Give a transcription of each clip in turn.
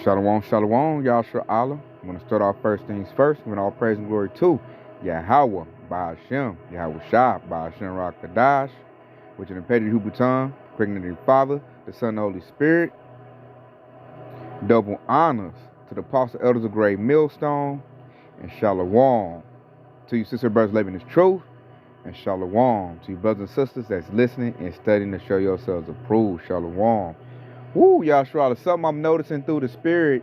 Shalom, shalom, Yahshua Allah. I'm going to start off first things first, with all praise and glory to Yahweh, Ba'ashem, Yahweh Shah, Ba'ashem Rakadash, which in the Petty Hubutan, pregnant the Father, the Son, and the Holy Spirit. Double honors to the apostle elders of Great Millstone, and shalom to you sister brothers living this truth, and shalom to you brothers and sisters that's listening and studying to show yourselves approved. Shalom. Woo, Yahshua, something I'm noticing through the Spirit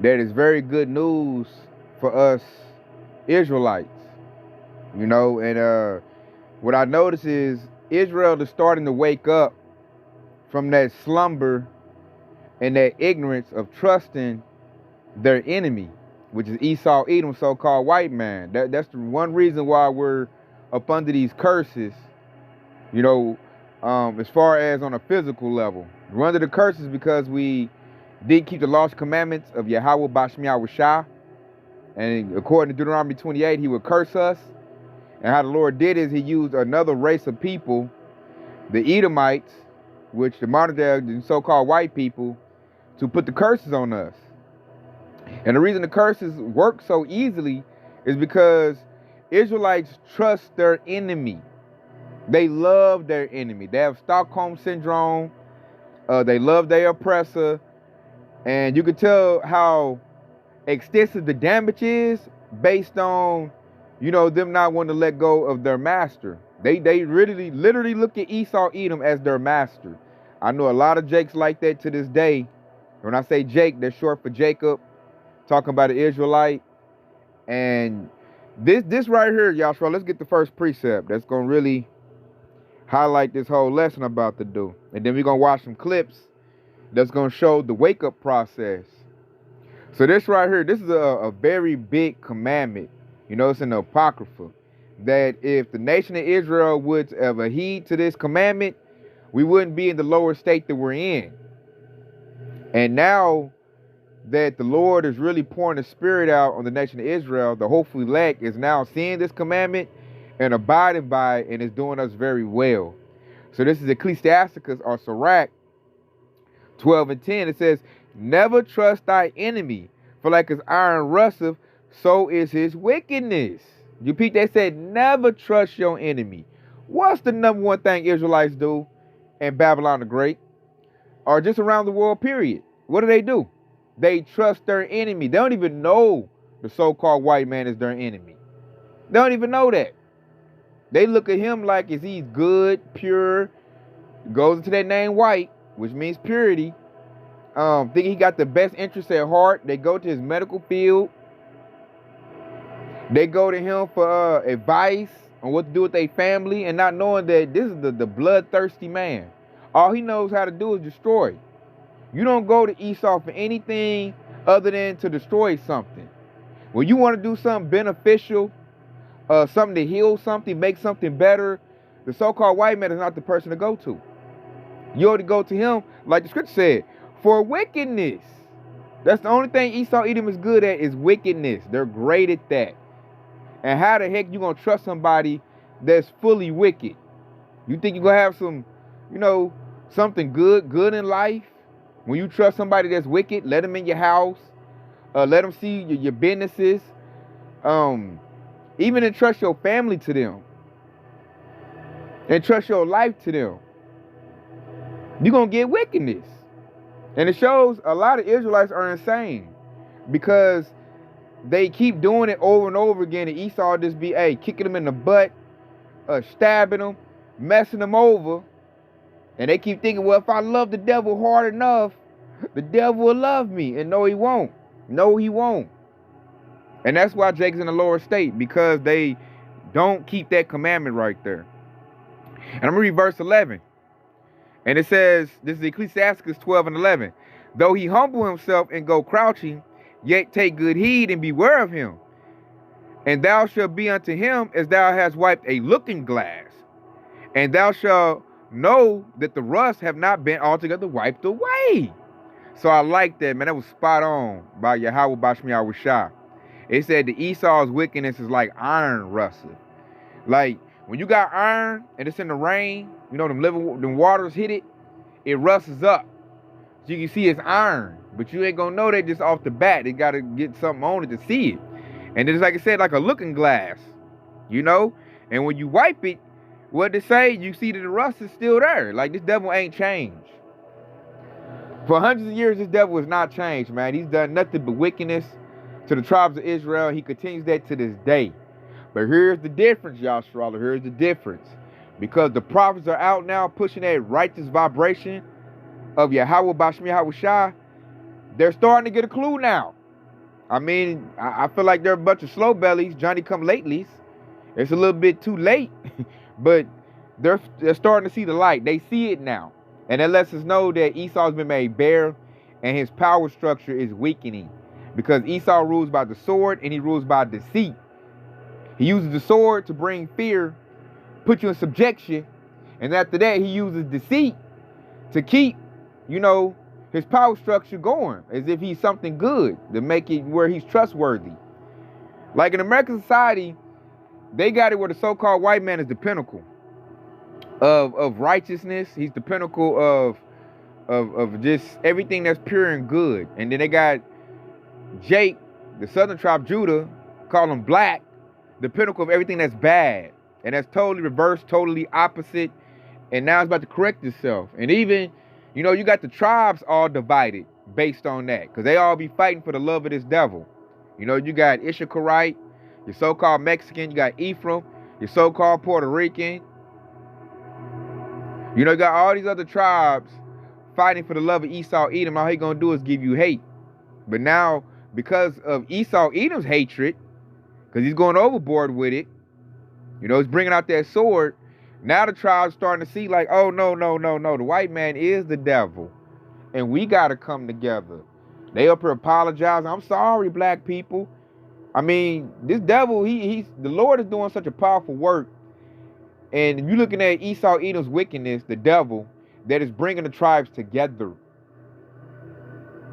that is very good news for us Israelites. You know, and what I notice is Israel is starting to wake up from that slumber and that ignorance of trusting their enemy, which is Esau, Edom, so-called white man. That's the one reason why we're up under these curses, you know, as far as on a physical level. We're under the curses because we didn't keep the lost commandments of Yahweh Ba'ashem Yahweh Shah. And according to Deuteronomy 28, he would curse us. And how the Lord did is he used another race of people, the Edomites, which the modern day the so-called white people, to put the curses on us. And the reason the curses work so easily is because Israelites trust their enemy. They love their enemy. They have Stockholm syndrome. They love their oppressor. And you can tell how extensive the damage is based on, you know, them not wanting to let go of their master. They really, literally look at Esau, Edom as their master. I know a lot of Jakes like that to this day. When I say Jake, they're short for Jacob, talking about an Israelite. And this right here, Yahshua, let's get the first precept. That's going to really highlight this whole lesson I'm about to do. And then we're going to watch some clips that's going to show the wake-up process. So this right here, this is a very big commandment. You know, it's in the Apocrypha. That if the nation of Israel would ever heed to this commandment, we wouldn't be in the lower state that we're in. And now that the Lord is really pouring the Spirit out on the nation of Israel, the hopeful elect is now seeing this commandment and abiding by it, and is doing us very well. So this is Ecclesiasticus or Sirach 12 and 10. It says, never trust thy enemy, for like as iron rusteth, so is his wickedness. You peep, they said, never trust your enemy. What's the number one thing Israelites do in Babylon the Great? Or just around the world, period? What do? They trust their enemy. They don't even know the so-called white man is their enemy. They don't even know that. They look at him like, is he good, pure, goes into that name white, which means purity. Think he got the best interests at heart. They go to his medical field. They go to him for advice on what to do with their family, and not knowing that this is the bloodthirsty man. All he knows how to do is destroy. You don't go to Esau for anything other than to destroy something. When you want to do something beneficial, something to heal something, make something better, the so-called white man is not the person to go to. You ought to go to him, like the scripture said, for wickedness. That's the only thing Esau, Edom is good at, is wickedness. They're great at that. And how the heck you going to trust somebody that's fully wicked? You think you're going to have some, you know, something good in life? When you trust somebody that's wicked, let them in your house. Let them see your businesses. Even entrust your family to them. Entrust your life to them. You're going to get wickedness. And it shows a lot of Israelites are insane because they keep doing it over and over again. And Esau just be, kicking them in the butt, stabbing them, messing them over. And they keep thinking, well, if I love the devil hard enough, the devil will love me. And no, he won't. No, he won't. And that's why Jacob's in the lower state, because they don't keep that commandment right there. And I'm going to read verse 11. And it says, this is Ecclesiasticus 12 and 11. Though he humble himself and go crouching, yet take good heed and beware of him. And thou shalt be unto him as thou hast wiped a looking glass. And thou shalt know that the rust have not been altogether wiped away. So I like that, man. That was spot on by Yahweh Ba'ashem Yahweh Shah. It said the Esau's wickedness is like iron rusted. Like, when you got iron and it's in the rain, you know, them waters hit it, it rusts up. So you can see it's iron. But you ain't gonna know that just off the bat. They gotta get something on it to see it. And it's like I said, like a looking glass, you know? And when you wipe it, what they say, you see that the rust is still there. Like, this devil ain't changed. For hundreds of years, this devil has not changed, man. He's done nothing but wickedness to the tribes of Israel. He continues that to this day. But here's the difference, Yashar. Here's the difference. Because the prophets are out now pushing that righteous vibration of Yahweh Bashmi Yahushua, they're starting to get a clue now. I mean, I feel like they're a bunch of slow bellies, Johnny come latelys. It's a little bit too late, but they're starting to see the light. They see it now. And that lets us know that Esau's been made bare and his power structure is weakening. Because Esau rules by the sword and he rules by deceit. He uses the sword to bring fear, put you in subjection, and after that he uses deceit to keep, you know, his power structure going as if he's something good, to make it where he's trustworthy. Like in American society, they got it where the so-called white man is the pinnacle of righteousness. He's the pinnacle of just everything that's pure and good. And then they got Jake, the southern tribe Judah, call him black, the pinnacle of everything that's bad. And that's totally reversed, totally opposite. And now it's about to correct itself. And even, you know, you got the tribes all divided based on that, because they all be fighting for the love of this devil. You know, you got Issacharite, your so-called Mexican, you got Ephraim, your so-called Puerto Rican. You know, you got all these other tribes fighting for the love of Esau Edom. All he gonna do is give you hate. But now, because of Esau Edom's hatred, because he's going overboard with it, you know, he's bringing out that sword. Now the tribe's starting to see like, oh, no. The white man is the devil. And we got to come together. They up here apologizing. I'm sorry, black people. I mean, this devil, the Lord is doing such a powerful work. And you're looking at Esau Edom's wickedness, the devil, that is bringing the tribes together.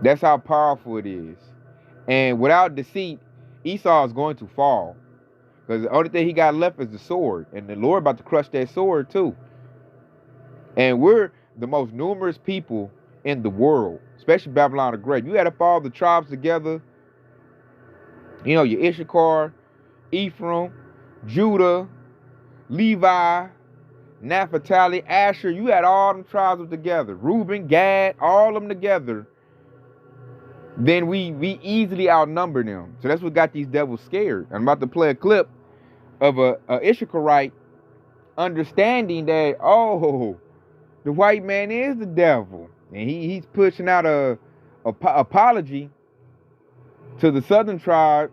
That's how powerful it is. And without deceit, Esau is going to fall. Because the only thing he got left is the sword. And the Lord about to crush that sword too. And we're the most numerous people in the world, especially Babylon the Great. You add up all the tribes together. You know, your Issachar, Ephraim, Judah, Levi, Naphtali, Asher. You had all them tribes together. Reuben, Gad, all of them together. Then we easily outnumber them. So that's what got these devils scared. I'm about to play a clip of a Issacharite understanding that, oh, the white man is the devil. And he's pushing out a apology to the southern tribe,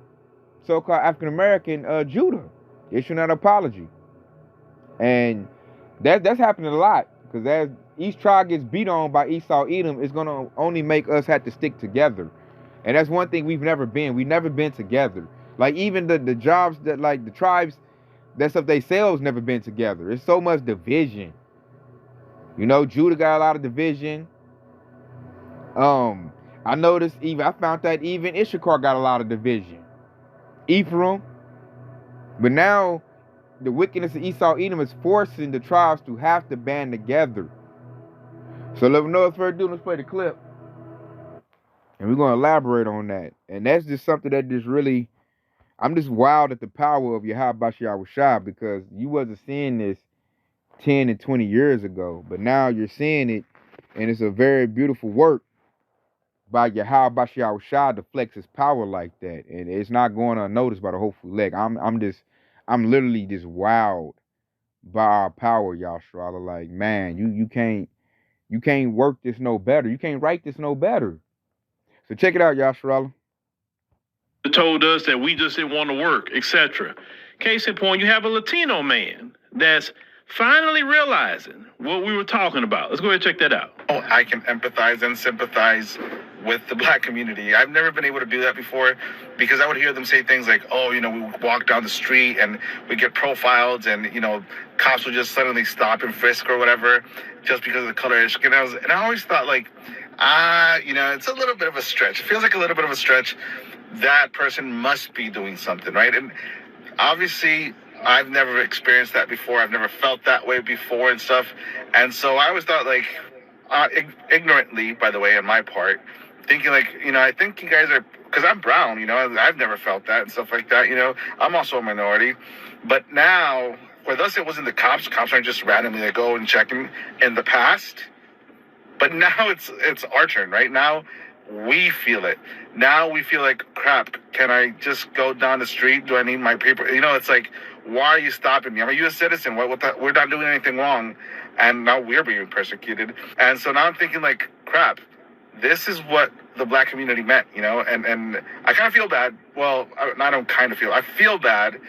so-called African-American Judah. Issuing an apology. And that's happening a lot. Because as each tribe gets beat on by Esau Edom, it's going to only make us have to stick together. And that's one thing we've never been. We've never been together. Like even the jobs that, like the tribes that's of themselves never been together. It's so much division. You know, Judah got a lot of division. I noticed I found that even Issachar got a lot of division. Ephraim. But now the wickedness of Esau Edom is forcing the tribes to have to band together. So let me know if further ado, let's play the clip. And we're going to elaborate on that. And that's just something that just really, I'm just wild at the power of Yahweh Yahushua, because you wasn't seeing this 10 and 20 years ago. But now you're seeing it, and it's a very beautiful work by Yahweh Yahushua to flex his power like that. And it's not going unnoticed by the hopeful elect. I'm literally just wowed by our power, Yahshua. Like, man, you can't work this no better. You can't write this no better. So check it out, Yahshua. Told us that we just didn't want to work, etc. Case in point, you have a Latino man that's finally realizing what we were talking about. Let's go ahead and check that out. Oh, I can empathize and sympathize with the black community. I've never been able to do that before, because I would hear them say things like, oh, you know, we walk down the street and we get profiled, and, you know, cops will just suddenly stop and frisk or whatever just because of the color of skin. And I always thought, like, you know, it's a little bit of a stretch. It feels like a little bit of a stretch. That person must be doing something, right? And obviously, I've never experienced that before. I've never felt that way before and stuff. And so I always thought, like, ignorantly, by the way, on my part, thinking like, I think you guys are, because I'm brown, I've never felt that and stuff like that, I'm also a minority. But now, with us, it wasn't the cops. Cops aren't just randomly like go and checking in the past. But now it's our turn, right? Now we feel it. Now we feel like, crap, can I just go down the street? Do I need my paper? It's like, why are you stopping me? I'm a U.S. citizen. We're not doing anything wrong. And now we're being persecuted. And so now I'm thinking like, crap, this is what the black community meant, and I kind of feel bad. Well, I don't kind of feel. I feel bad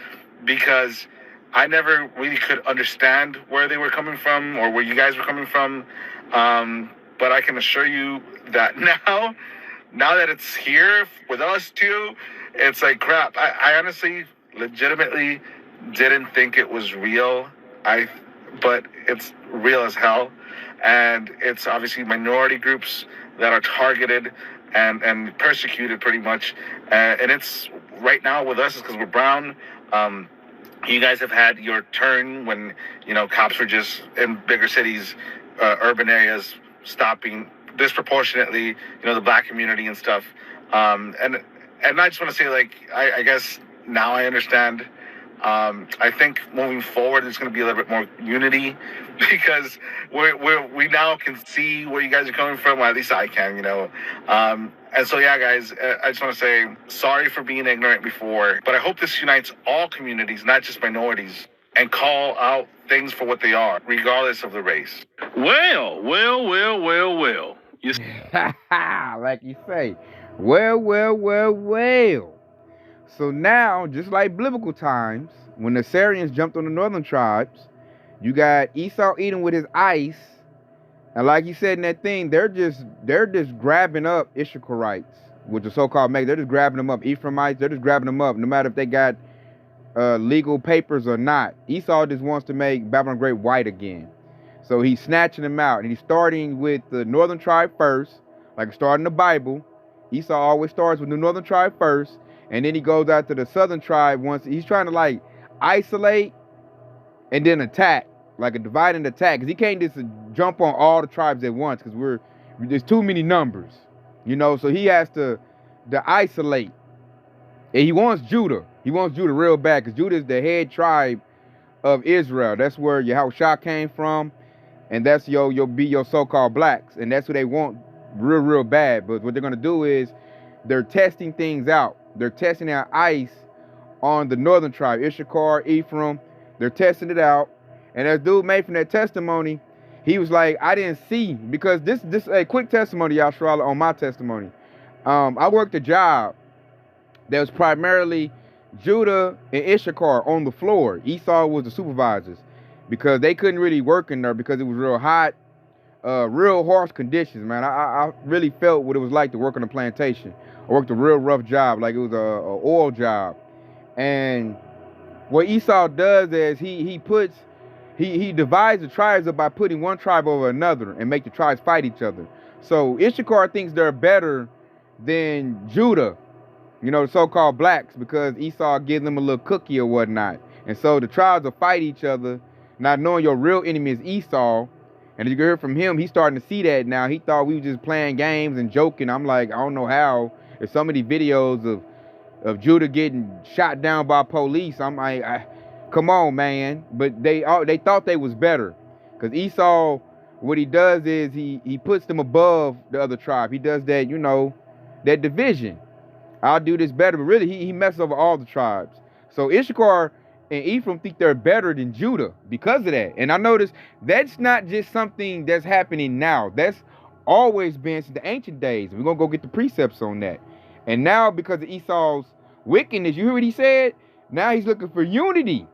because I never really could understand where they were coming from or where you guys were coming from. But I can assure you that now that it's here with us too, it's like, crap. I honestly, legitimately didn't think it was real. But it's real as hell. And it's obviously minority groups that are targeted and persecuted pretty much. And it's right now with us is because we're brown. You guys have had your turn when, cops were just in bigger cities, urban areas, stopping disproportionately, the black community and stuff. And I just want to say, like, I guess now I understand. I think moving forward, there's going to be a little bit more unity because we now can see where you guys are coming from. Well, at least I can, And so, yeah, guys, I just want to say sorry for being ignorant before, but I hope this unites all communities, not just minorities, and call out things for what they are, regardless of the race. Well. Like you say, well. So now, just like biblical times, when the Assyrians jumped on the northern tribes, you got Esau eating with his ice, and like you said in that thing, they're just grabbing up Issacharites, with the so-called Meg. They're just grabbing them up. Ephraimites, they're just grabbing them up, no matter if they got legal papers or not. Esau just wants to make Babylon Great white again. So he's snatching them out, and he's starting with the northern tribe first, like starting the Bible. Esau always starts with the northern tribe first, and then he goes out to the southern tribe once. He's trying to like isolate and then attack, like a divide and attack, because he can't just jump on all the tribes at once, because there's too many numbers, so he has to isolate. And he wants Judah. He wants Judah real bad, because Judah is the head tribe of Israel. That's where Yahushua came from, and that's your so-called blacks, and that's what they want real bad. But what they're going to do is they're testing things out. They're testing out ice on the northern tribe, Issachar, Ephraim. They're testing it out. And as dude made from that testimony, he was like, I didn't see, because this a quick testimony, Yashua, on my testimony. I worked a job that was primarily Judah and Issachar on the floor. Esau was the supervisors, because they couldn't really work in there because it was real hot, real harsh conditions, man. I really felt what it was like to work on a plantation. I worked a real rough job, like it was a oil job. And what Esau does is he divides the tribes up by putting one tribe over another and make the tribes fight each other. So Issachar thinks they're better than Judah, the so-called blacks, because Esau gives them a little cookie or whatnot. And so the tribes will fight each other, not knowing your real enemy is Esau. And as you can hear from him, he's starting to see that now. He thought we were just playing games and joking. I'm like, I don't know how. There's so many videos of Judah getting shot down by police. I'm like, come on, man. But they thought they was better, because Esau, what he does is he puts them above the other tribe. He does that, that division. I'll do this better, but really he messes over all the tribes. So Issachar and Ephraim think they're better than Judah because of that. And I noticed that's not just something that's happening now. That's always been since the ancient days. We're going to go get the precepts on that. And now, because of Esau's wickedness, you hear what he said? Now he's looking for unity.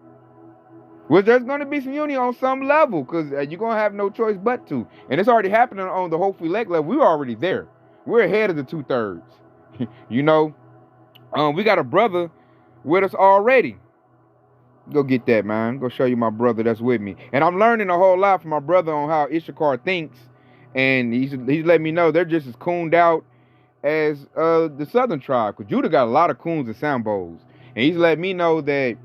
Well, there's going to be some unity on some level, because you're going to have no choice but to. And it's already happening on the hopeful elect level. We're already there. We're ahead of the 2/3. We got a brother with us already. Go get that, man. Go show you my brother that's with me. And I'm learning a whole lot from my brother on how Issachar thinks. And he's letting me know they're just as cooned out as the southern tribe. Because Judah got a lot of coons and sambos. And he's letting me know that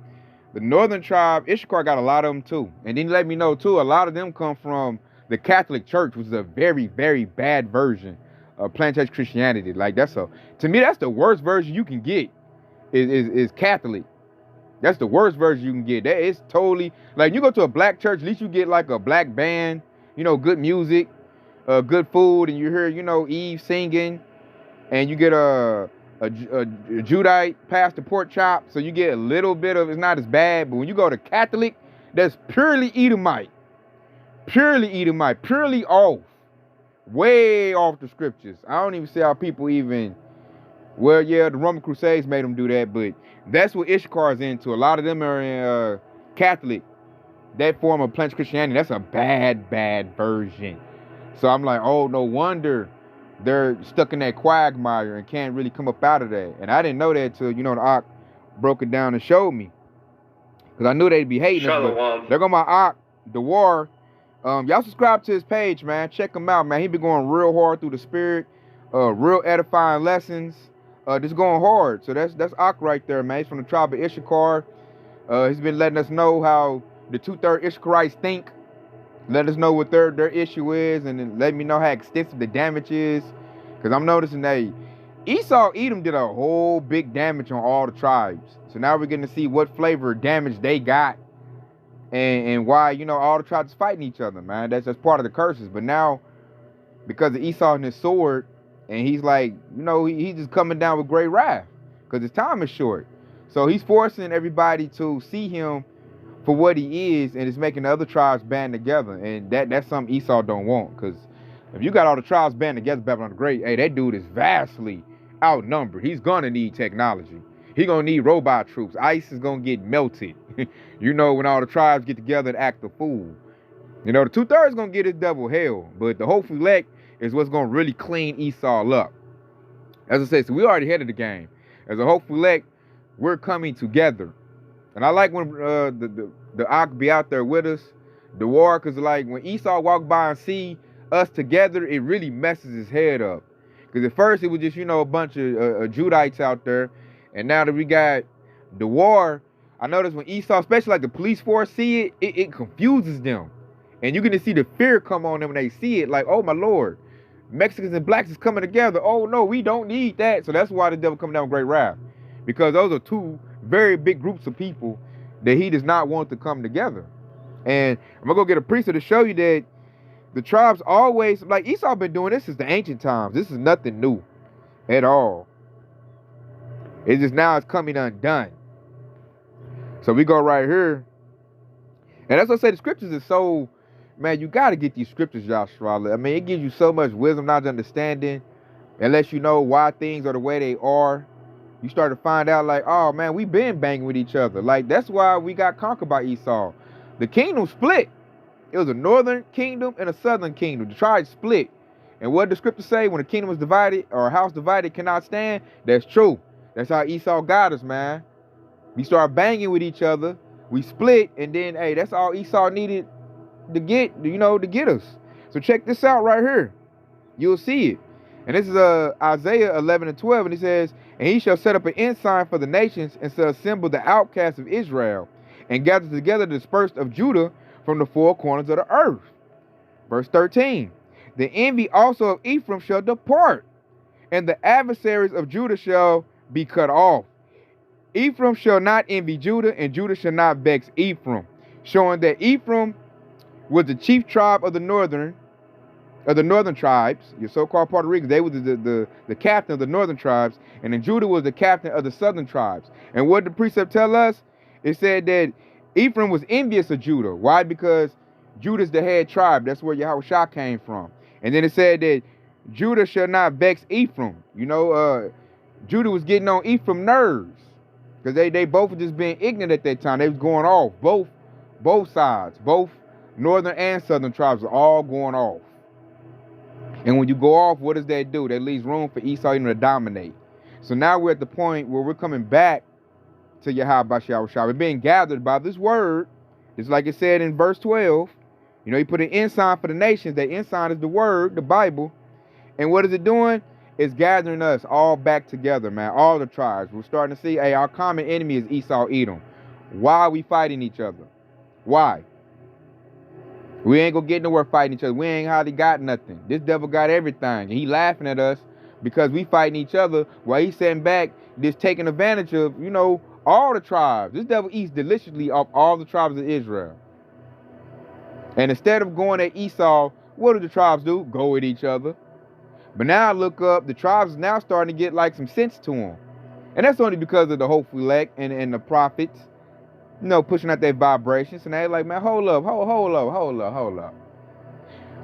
the northern tribe, Issachar, got a lot of them too. And then he let me know too, a lot of them come from the Catholic Church, which is a very, very bad version plantation Christianity. Like to me, that's the worst version you can get. Is Catholic. That's the worst version you can get. That is totally like you go to a black church, at least you get like a black band, good music, good food, and you hear, Eve singing, and you get a Judite pastor pork chop, so you get a little bit of, it's not as bad. But when you go to Catholic, that's purely Edomite, purely off, way off the scriptures. I don't even see how people even. Well, yeah, the Roman Crusades made them do that, but that's what Issachar is into. A lot of them are in Catholic, that form of plantation Christianity. That's a bad version. So I'm like, oh, no wonder they're stuck in that quagmire and can't really come up out of that. And I didn't know that till, the Ak broke it down and showed me. Because I knew they'd be hating us. But there go my Ak, the war. Y'all subscribe to his page, man. Check him out, man. He been going real hard through the spirit. Real edifying lessons. Just going hard. So that's Ak right there, man. He's from the tribe of Issachar. He's been letting us know how the 2/3 Issacharites think. Let us know what their issue is, and then let me know how extensive the damage is. Because I'm noticing that Esau, Edom did a whole big damage on all the tribes. So now we're getting to see what flavor of damage they got, and why, all the tribes fighting each other, man. That's just part of the curses. But now, because of Esau and his sword, and he's like, he's just coming down with great wrath because his time is short. So he's forcing everybody to see him for what he is, and it's making the other tribes band together. And that's something Esau don't want, because if you got all the tribes band together, Babylon the Great, hey, that dude is vastly outnumbered. He's going to need technology. He's going to need robot troops. ICE is going to get melted. When all the tribes get together and act a fool. The 2/3 is going to get his double hell, but the hopeful elect is what's going to really clean Esau up. As I say, so we already ahead of the game. As a hopeful elect, we're coming together. And I like when the Ak be out there with us, the war, because like when Esau walk by and see us together, it really messes his head up. Because at first it was just, a bunch of Judites out there. And now that we got the war, I noticed when Esau, especially like the police force, see it confuses them. And you're going to see the fear come on them when they see it. Like, oh my Lord, Mexicans and blacks is coming together. Oh no, we don't need that. So that's why the devil come down with great wrath. Because those are two very big groups of people that he does not want to come together. And I'm going to go get a priest to show you that the tribes always, like Esau been doing this since the ancient times. This is nothing new at all. It's just now it's coming undone. So we go right here. And that's what I say, the scriptures is so, man, you got to get these scriptures, Joshua. I mean, it gives you so much wisdom, knowledge, understanding. It lets you know why things are the way they are. You start to find out like, oh man, we been banging with each other. Like, that's why we got conquered by Esau. The kingdom split. It was a northern kingdom and a southern kingdom. The tribes split. And what did the scripture say? When a kingdom is divided, or a house divided cannot stand. That's true. That's how Esau got us, man. We start banging with each other. We split, and then, hey, that's all Esau needed to get, to get us. So check this out right here. You'll see it. And this is Isaiah 11:12, and he says, and he shall set up an ensign for the nations, and shall assemble the outcasts of Israel, and gather together the dispersed of Judah from the four corners of the earth. Verse 13, the envy also of Ephraim shall depart, and the adversaries of Judah shall be cut off. Ephraim shall not envy Judah, and Judah shall not vex Ephraim, showing that Ephraim was the chief tribe of the northern tribes, your so-called Puerto Ricans. They were the captain of the northern tribes, and then Judah was the captain of the southern tribes. And what did the precept tell us? It said that Ephraim was envious of Judah. Why? Because Judah's the head tribe. That's where Yahushua came from. And then it said that Judah shall not vex Ephraim. Judah was getting on Ephraim nerves, because they both were just being ignorant at that time. They was going off. Both sides, both northern and southern tribes are all going off. And when you go off, what does that do? That leaves room for Esau to dominate. So now we're at the point where we're coming back to Yahushua. We're being gathered by this word. It's like it said in verse 12. He put an ensign for the nations. That ensign is the word, the Bible. And what is it doing? It's gathering us all back together, man. All the tribes. We're starting to see, hey, our common enemy is Esau, Edom. Why are we fighting each other? Why? We ain't gonna get nowhere fighting each other. We ain't hardly got nothing. This devil got everything. And he laughing at us because we fighting each other while he's sitting back, just taking advantage of, all the tribes. This devil eats deliciously off all the tribes of Israel. And instead of going at Esau, what do the tribes do? Go at each other. But now I look up, the tribes is now starting to get like some sense to them. And that's only because of the hopeful elect and the prophets, pushing out their vibrations. And they like, man, hold up.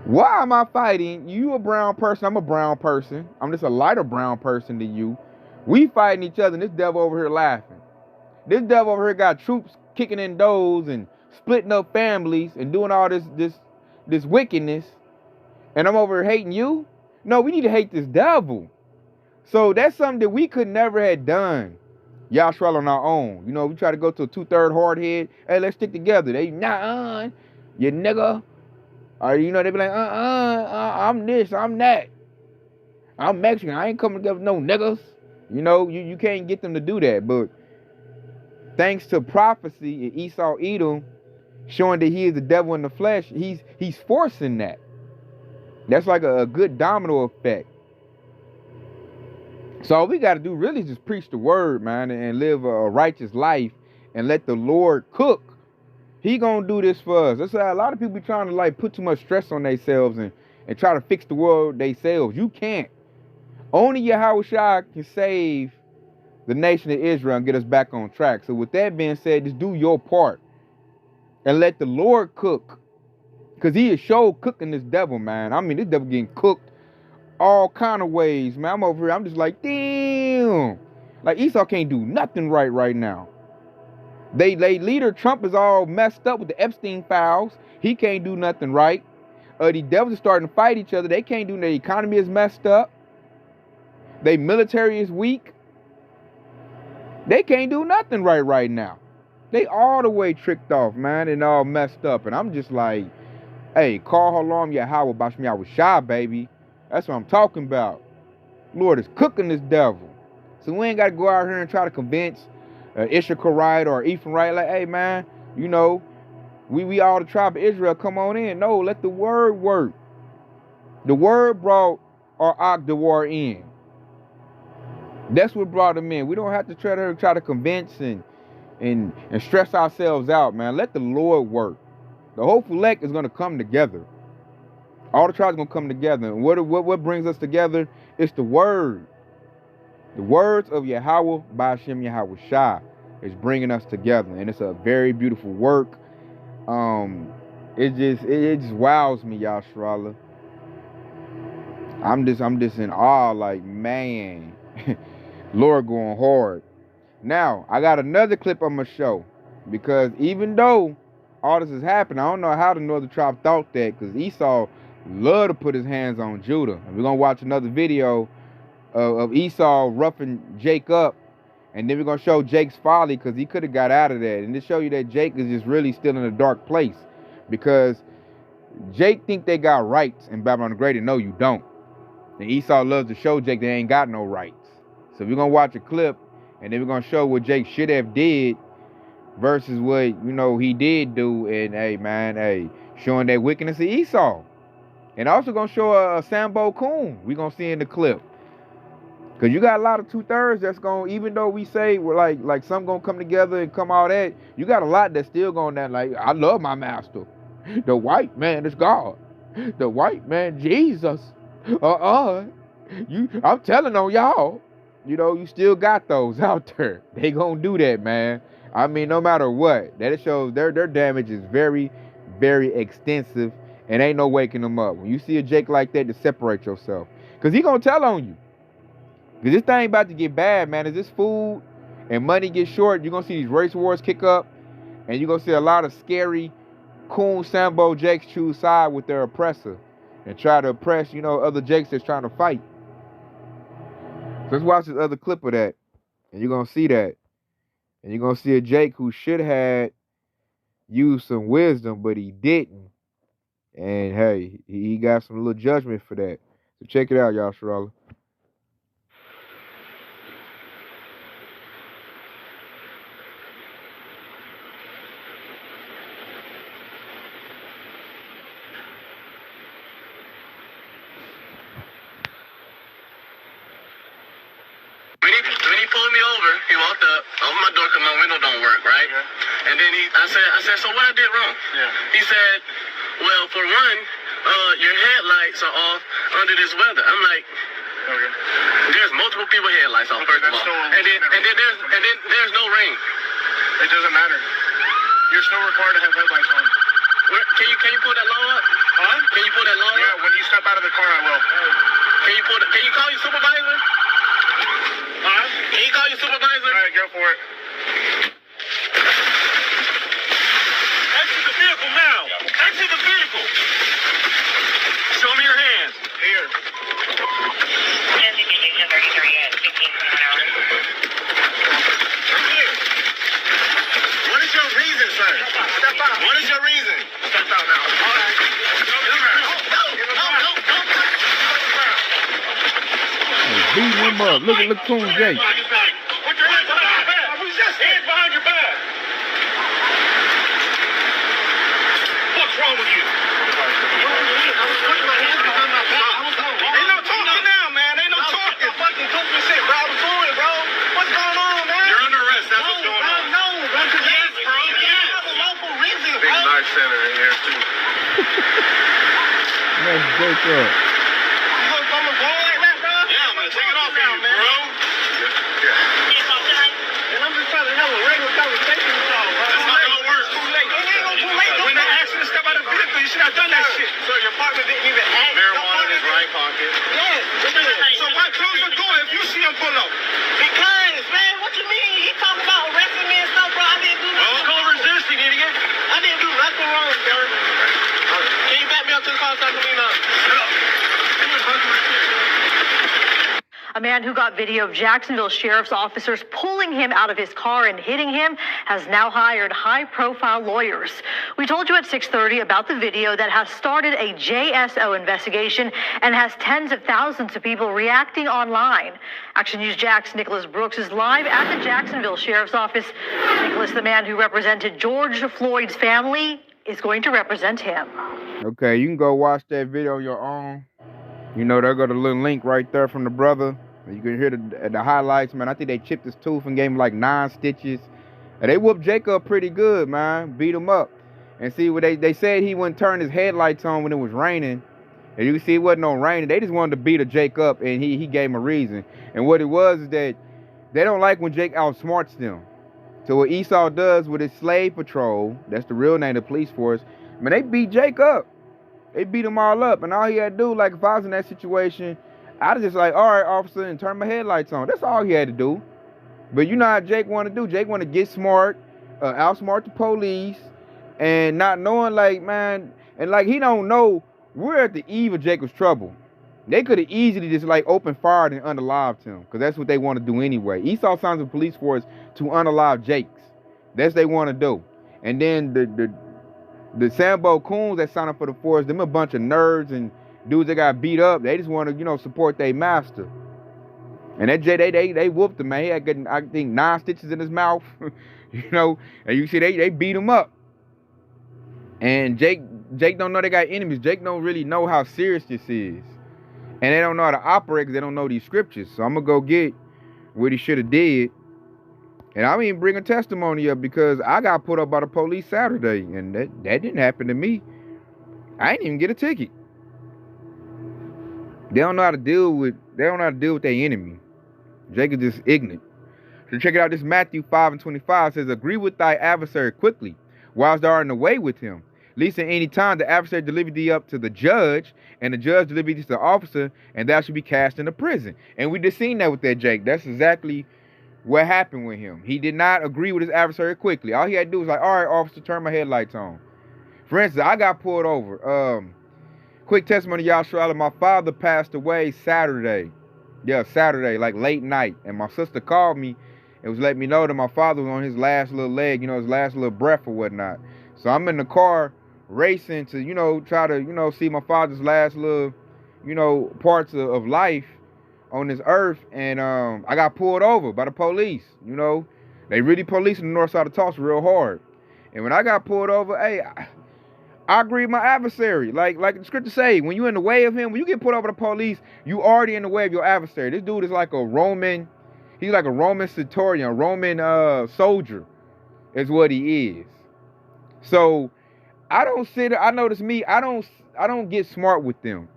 Why am I fighting? You a brown person, I'm a brown person. I'm just a lighter brown person than you. We fighting each other and this devil over here laughing. This devil over here got troops kicking in doors and splitting up families and doing all this wickedness. And I'm over here hating you? No, we need to hate this devil. So that's something that we could never have done, Yashua, on our own. We try to go to a 2/3 hard head. Hey, let's stick together. They, nah, you nigga. Or, they be like, I'm this, I'm that. I'm Mexican. I ain't coming together with no niggas. You can't get them to do that. But thanks to prophecy in Esau, Edom, showing that he is the devil in the flesh, he's forcing that. That's like a good domino effect. So all we got to do really is just preach the word, man, and live a righteous life and let the Lord cook. He gonna do this for us. That's why a lot of people be trying to like put too much stress on themselves and try to fix the world themselves. You can't. Only Yahushua can save the nation of Israel and get us back on track. So with that being said, just do your part and let the Lord cook. Because he is sure cooking this devil, man. I mean, this devil getting cooked all kind of ways, man. I'm over here, I'm just like, damn. Like Esau can't do nothing right now. They leader Trump is all messed up with the Epstein files. He can't do nothing right. The devils are starting to fight each other. They can't do. Their economy is messed up. Their military is weak. They can't do nothing right now. They all the way tricked off, man, and all messed up. And I'm just like, hey, call Halam Yahweh Bashmi Yahushua, baby. That's what I'm talking about. Lord is cooking this devil. So we ain't got to go out here and try to convince Issachar or Ephraim, right? Like, hey, man, we all the tribe of Israel, come on in. No, let the word work. The word brought our Agdawar in. That's what brought them in. We don't have to try to convince and stress ourselves out, man. Let the Lord work. The hopeful elect is going to come together. All the tribes are going to come together. And what brings us together is the word. The words of Yahweh by Hashem Yahweh Shah is bringing us together. And it's a very beautiful work. It just wows me, Yashua. I'm just in awe, like, man. Lord going hard. Now, I got another clip on my show. Because even though all this has happened, I don't know how the northern tribe thought that. Because Esau loved to put his hands on Judah. And we're going to watch another video of Esau roughing Jake up. And then we're going to show Jake's folly because he could have got out of that. And to show you that Jake is just really still in a dark place. Because Jake think they got rights in Babylon the Great, and no, you don't. And Esau loves to show Jake they ain't got no rights. So we're going to watch a clip, and then we're going to show what Jake should have did versus what, he did do. And, hey, showing that wickedness of Esau. And also going to show a Sambo Coon. We're going to see in the clip. Because you got a lot of 2/3 that's going, even though we say we're like some going to come together and come all that, you got a lot that's still going that, like, I love my master. The white man is God. The white man, Jesus. I'm telling on y'all. You still got those out there. They going to do that, man. I mean, no matter what. That shows their damage is very, very extensive. And ain't no waking them up. When you see a Jake like that, to separate yourself. Because he going to tell on you. Because this thing about to get bad, man. As this food and money gets short, you're going to see these race wars kick up. And you're going to see a lot of scary, coon Sambo Jakes choose side with their oppressor. And try to oppress, other Jakes that's trying to fight. So let's watch this other clip of that. And you're going to see that. And you're going to see a Jake who should have used some wisdom, but he didn't. And, hey, he got some little judgment for that. So check it out, y'all, Sharala. pulled me over. He walked up, opened my door because my window don't work, right? Yeah. And then I said, so what I did wrong? Yeah. He said, well, for one, your headlights are off under this weather. I'm like, okay. There's multiple people headlights off, first of all. And then there's no rain. It doesn't matter. You're still required to have headlights on. Can you pull that law up? Huh? Can you pull that law up? Yeah, when you step out of the car, I will. Can you call your supervisor? Huh? Can you call your supervisor? All right, go for it. Exit the vehicle now. Exit the vehicle. Show me your hands. Here. Indication 33 at 15 an hour. Here. What is your reason, sir? Step out. What is your reason? Step out now. All right. No. Beating him up. Look at Coon Jake. Put your hands behind your back. Hands behind your back. What's wrong with you? I was putting my hands behind my back. Ain't no talking now, man. Ain't no talking. I'm fucking cooking shit, bro. I was doing it, bro. What's going on, man? You're under arrest. That's what's going on. No, bro. Yes, bro. Yes. I have a local reason, bro. Big Life Center in here, too. Let's break up. You gonna come and go like that, bro? Yeah, I'm gonna take it off now, man. Bro. Yeah. And I'm just trying to have a regular conversation with y'all, bro. That's not gonna work. Too late. It ain't gonna too late. When they asked you to step out of the vehicle, you should have done that shit. So your partner didn't even ask. Marijuana in his right pocket. Yes. So why close the door if you see him pull up? Because, man, what you mean? He talking about arresting me and stuff, bro. I didn't do nothing. Well, call resisting, idiot. I didn't do nothing wrong, bro. Can you back me up to the car so I can clean up? A man who got video of Jacksonville sheriff's officers pulling him out of his car and hitting him has now hired high-profile lawyers. We told you at 6:30 about the video that has started a JSO investigation and has tens of thousands of people reacting online. Action News Jack's Nicholas Brooks is live at the Jacksonville sheriff's office. Nicholas, the man who represented George Floyd's family, is going to represent him. Okay, you can go watch that video on your own. You know, they'll go to the little link right there from the brother. You can hear the highlights, man. I think they chipped his tooth and gave him like 9 stitches. And they whooped Jacob pretty good, man. Beat him up. And see, what they said he wouldn't turn his headlights on when it was raining. And you can see it wasn't no raining. They just wanted to beat a Jake up, and he gave him a reason. And what it was is that they don't like when Jake outsmarts them. So what Esau does with his slave patrol, that's the real name of the police force, man, they beat Jake up. They beat him all up, and all he had to do, like if I was in that situation, I'd have just like, all right, officer, and turn my headlights on. That's all he had to do. But you know how Jake want to do. Jake want to get smart, outsmart the police, and not knowing, like, man, and like he don't know we're at the eve of Jacob's trouble. They could have easily just like opened fire and unalived him, because that's what they want to do anyway. Esau signs the police force to unalive Jakes. That's what they want to do. And then the Sambo Coons that signed up for the force, them a bunch of nerds and dudes that got beat up. They just want to, you know, support their master. And that they whooped him, man. He had getting, I think, 9 stitches in his mouth, you know. And you see they beat him up. And Jake don't know they got enemies. Jake don't really know how serious this is. And they don't know how to operate because they don't know these scriptures. So I'm going to go get what he should have did. And I'm even bringing testimony up because I got put up by the police Saturday. And that didn't happen to me. I didn't even get a ticket. They don't know how to deal with their enemy. Jake is just ignorant. So check it out. This Matthew 5:25 says, agree with thy adversary quickly, whilst thou art in the way with him. Lest at any time the adversary deliver thee up to the judge, and the judge deliver thee to the officer, and thou shalt be cast into prison. And we just seen that with that Jake. That's exactly what happened with him. He did not agree with his adversary quickly. All he had to do was like, all right, officer, turn my headlights on. For instance, I got pulled over. Quick testimony, Yahshua. My father passed away Saturday. Yeah, Saturday, like late night. And my sister called me and was letting me know that my father was on his last little leg, you know, his last little breath or whatnot. So I'm in the car racing to, you know, try to, you know, see my father's last little, you know, parts of life on this earth. And I got pulled over by the police. You know, they really policing the north side of Tulsa real hard. And when I got pulled over, hey, I agree with my adversary. Like the scripture say, when you're in the way of him, when you get pulled over the police, you already in the way of your adversary. This dude is like a Roman. He's like a Roman centurion, a Roman soldier is what he is. So I notice me, I don't get smart with them.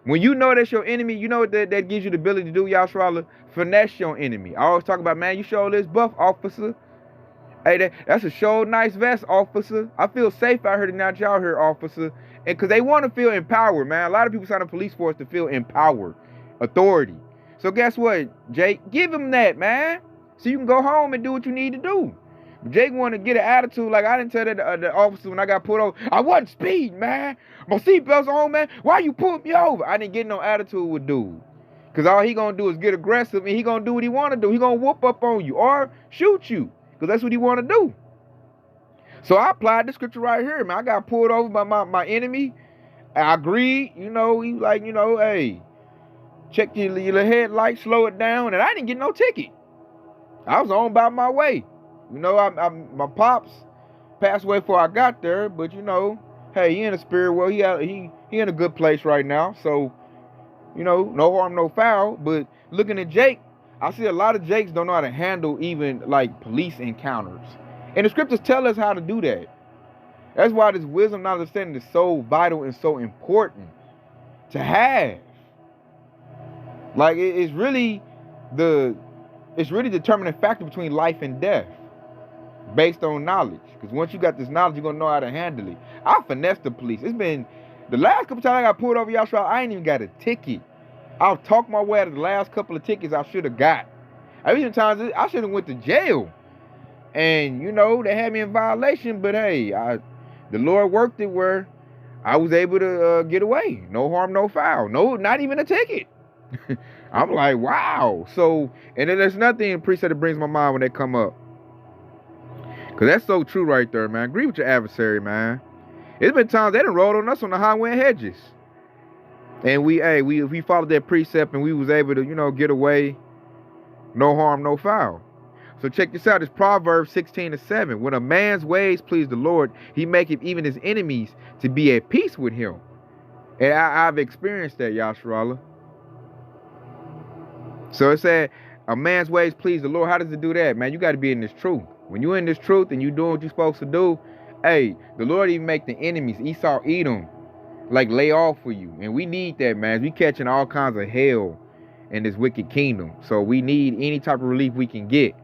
When you know that's your enemy, you know what that gives you the ability to do, Yashara? Finesse your enemy. I always talk about, man, you show this buff, officer. Hey, that's a show nice vest, officer. I feel safe out here than not y'all here, officer. And because they want to feel empowered, man. A lot of people sign up police force to feel empowered, authority. So guess what, Jake? Give him that, man. So you can go home and do what you need to do. Jake want to get an attitude like I didn't tell the officer when I got pulled over. I wasn't speeding, man. My seatbelt's on, man. Why you pulled me over? I didn't get no attitude with dude. Because all he going to do is get aggressive and he going to do what he want to do. He going to whoop up on you or shoot you. Because that's what he want to do. So I applied the scripture right here, man. I got pulled over by my enemy. I agreed, he like, hey, check your headlight, slow it down. And I didn't get no ticket. I was on by my way. My pops passed away before I got there. But, hey, he in the spirit world. He in a good place right now. So, no harm, no foul. But looking at Jake, I see a lot of Jakes don't know how to handle even like police encounters. And the scriptures tell us how to do that. That's why this wisdom and understanding is so vital and so important to have. Like it's really the determining factor between life and death based on knowledge. Because once you got this knowledge, you're gonna know how to handle it. I finessed the police. It's been the last couple times I got pulled over, y'all, I ain't even got a ticket. I've talked my way out of the last couple of tickets I should have got. Even times I should have went to jail. And, they had me in violation. But, hey, the Lord worked it where I was able to get away. No harm, no foul. No, not even a ticket. I'm like, wow. So, and then there's nothing in precept that brings my mind when they come up. Because that's so true right there, man. Agree with your adversary, man. It's been times they done rolled on us on the highway and hedges. And we followed that precept and we was able to, get away. No harm, no foul. So check this out. It's Proverbs 16:7. When a man's ways please the Lord, he maketh even his enemies to be at peace with him. And I've experienced that, Yasharallah. So it said, a man's ways please the Lord. How does it do that, man? You got to be in this truth. When you're in this truth and you doing what you're supposed to do, hey, the Lord even make the enemies, Esau, Edom, like lay off for you. And we need that, man. We catching all kinds of hell in this wicked kingdom. So we need any type of relief we can get.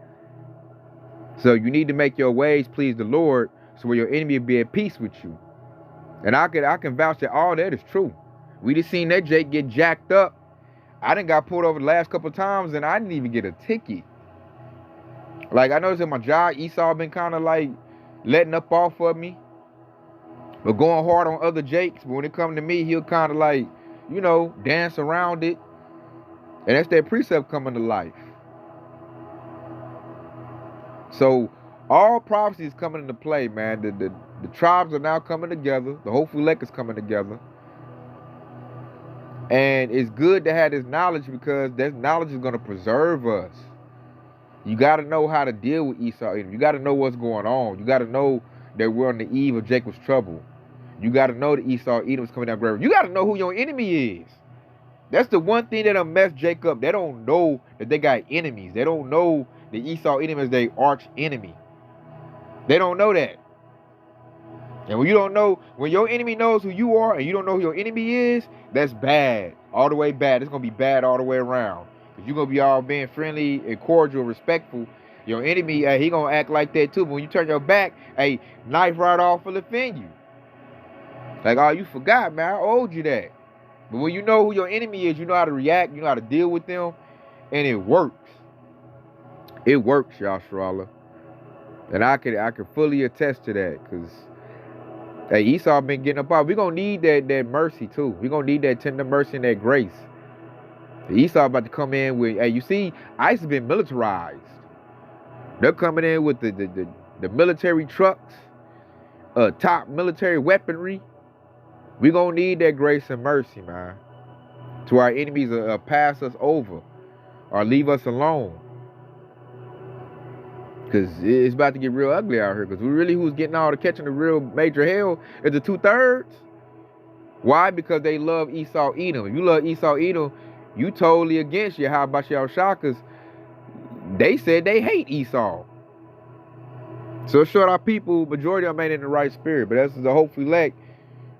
So you need to make your ways please the Lord so where your enemy will be at peace with you. And I can vouch that all that is true. We just seen that Jake get jacked up. I done got pulled over the last couple of times and I didn't even get a ticket. Like I noticed at my job, Esau been kind of like letting up off of me. But going hard on other Jakes. But when it comes to me, he'll kind of like, dance around it. And that's that precept coming to life. So all prophecy is coming into play, man. The tribes are now coming together. The hopeful elect is coming together. And it's good to have this knowledge because that knowledge is going to preserve us. You got to know how to deal with Esau. You got to know what's going on. You got to know that we're on the eve of Jacob's trouble. You got to know that Esau, Edom is coming down forever. You got to know who your enemy is. That's the one thing that messed Jacob. They don't know that they got enemies. They don't know that Esau, Edom is their arch enemy. They don't know that. And when you don't know, when your enemy knows who you are and you don't know who your enemy is, that's bad. All the way bad. It's going to be bad all the way around. Because you're going to be all being friendly and cordial, respectful. Your enemy, he going to act like that too. But when you turn your back, knife right off will offend you. Like, oh, you forgot, man. I owed you that. But when you know who your enemy is, you know how to react. You know how to deal with them. And it works. It works, Yasharallah. And I can fully attest to that. Because Esau been getting up out. We're going to need that mercy too. We're going to need that tender mercy and that grace. Esau about to come in with, you see, ICE has been militarized. They're coming in with the military trucks, top military weaponry. We're going to need that grace and mercy, man. To our enemies pass us over or leave us alone. Because it's about to get real ugly out here. Because who's getting all the catching the real major hell is the 2/3. Why? Because they love Esau, Edom. If you love Esau, Edom, you totally against Yahweh Bashar Shah. Because they said they hate Esau. So it showed our people, majority of them ain't in the right spirit. But as the hopeful elect,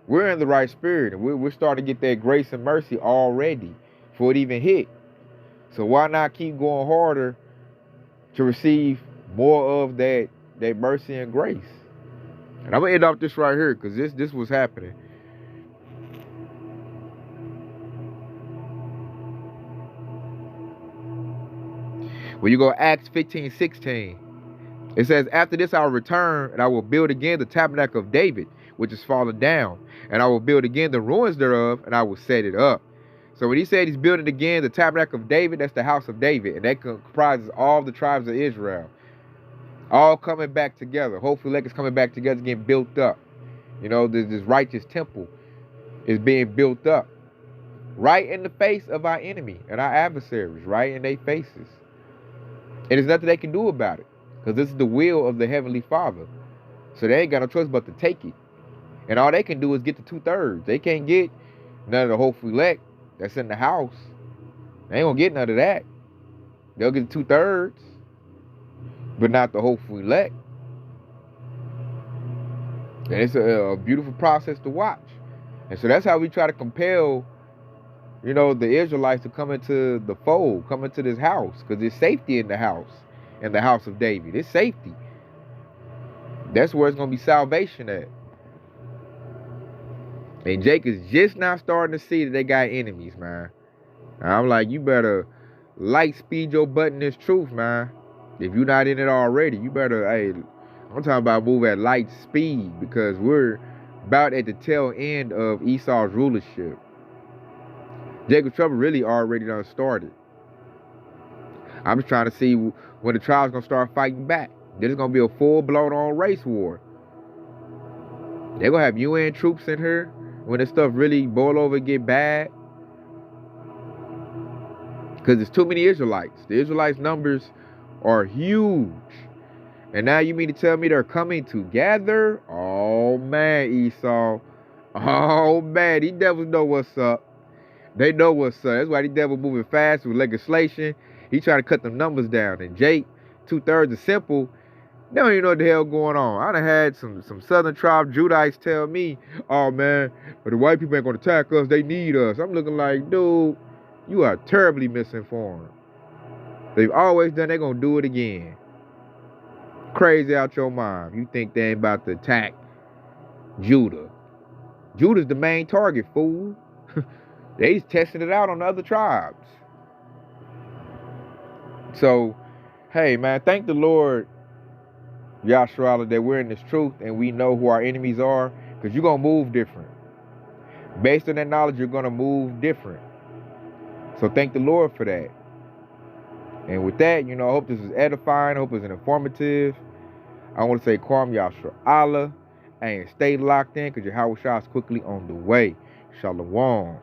we're in the right spirit. And we're starting to get that grace and mercy already before it even hit. So why not keep going harder to receive more of that mercy and grace? And I'm going to end off this right here because this was happening. When you go Acts 15:16, it says, after this I will return, and I will build again the tabernacle of David, which is fallen down. And I will build again the ruins thereof, and I will set it up. So when he said he's building again the tabernacle of David, that's the house of David. And that comprises all the tribes of Israel. All coming back together. Hopefully, like it's coming back together, getting built up. You know, this righteous temple is being built up. Right in the face of our enemy and our adversaries. Right in their faces. And there's nothing they can do about it. Because this is the will of the Heavenly Father. So they ain't got no choice but to take it. And all they can do is get the 2/3. They can't get none of the hopeful elect that's in the house. They ain't gonna get none of that. They'll get the 2/3. But not the hopeful elect. And it's a beautiful process to watch. And so that's how we try to compel, you know, the Israelites to come into the fold, come into this house. Because there's safety in the house of David. It's safety. That's where it's going to be salvation at. And Jake is just now starting to see that they got enemies, man. And I'm like, you better light speed your button this truth, man. If you're not in it already, you better, hey, I'm talking about move at light speed because we're about at the tail end of Esau's rulership. Jacob's trouble really already done started. I'm just trying to see when the tribes gonna start fighting back. There's gonna be a full-blown on race war. They're gonna have UN troops in here when this stuff really boil over and get bad. Because there's too many Israelites. The Israelites' numbers are huge. And now you mean to tell me they're coming together? Oh man, Esau. Oh man, these devils know what's up. They know what's up. That's why these devils moving fast with legislation. He trying to cut them numbers down. And Jake, 2/3 is simple. They don't even know what the hell going on. I done had some southern tribe Judites tell me, oh man, but the white people ain't gonna attack us, they need us. I'm looking like, dude, you are terribly misinformed. They've always done, they're gonna do it again. Crazy out your mind. You think they ain't about to attack Judah. Judah's the main target, fool. They just testing it out on the other tribes. So, hey man, thank the Lord, Yahshua, that we're in this truth and we know who our enemies are, because you're going to move different. Based on that knowledge, you're going to move different. So thank the Lord for that. And with that, you know, I hope this is edifying. I hope it's informative. I want to say, Kwam Yahshua, and stay locked in because your Yahweh Shah is quickly on the way. Shalom.